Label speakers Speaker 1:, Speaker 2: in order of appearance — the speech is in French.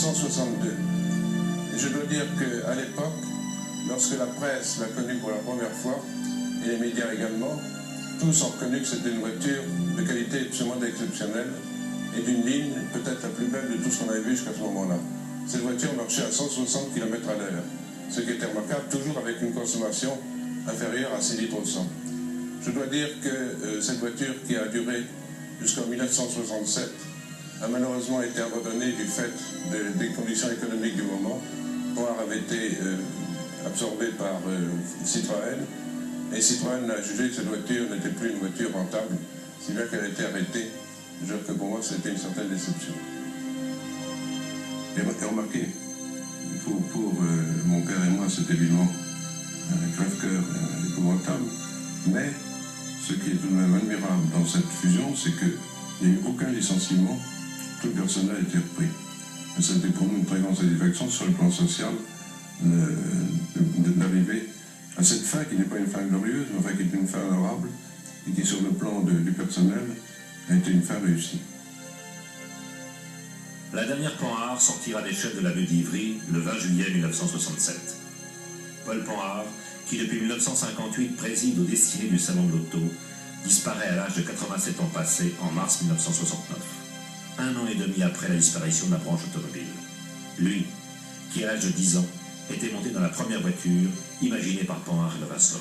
Speaker 1: 1962. Et je dois dire qu'à l'époque, lorsque la presse l'a connue pour la première fois, et les médias également, tous ont reconnu que c'était une voiture de qualité absolument exceptionnelle et d'une ligne peut-être la plus belle de tout ce qu'on avait vu jusqu'à ce moment-là. Cette voiture marchait à 160 km à l'heure, ce qui était remarquable, toujours avec une consommation inférieure à 6 litres au 100. Je dois dire que cette voiture qui a duré jusqu'en 1967 a malheureusement été abandonnée du fait des conditions économiques du moment. Poire avait été absorbé par Citroën, et Citroën a jugé que cette voiture n'était plus une voiture rentable, si bien qu'elle a été arrêtée. Je veux dire que pour moi, c'était une certaine déception. Et remarquez, pour mon père et moi, c'était évidemment un crève-cœur épouvantable, mais ce qui est tout de même admirable dans cette fusion, c'est qu'il n'y a eu aucun licenciement, tout le personnel a été repris. Et ça a été pour nous une très grande satisfaction sur le plan social d'arriver à cette fin qui n'est pas une fin glorieuse, mais enfin qui est une fin honorable et qui, sur le plan du personnel, a été une fin réussie.
Speaker 2: La dernière Panhard sortira des chefs de la rue d'Ivry le 20 juillet 1967. Paul Panhard, qui depuis 1958 préside aux destinées du Salon de l'Auto, disparaît à l'âge de 87 ans passés en mars 1969, un an et demi après la disparition de la branche automobile. Lui, qui à l'âge de 10 ans, était monté dans la première voiture imaginée par Panhard et Levasseur.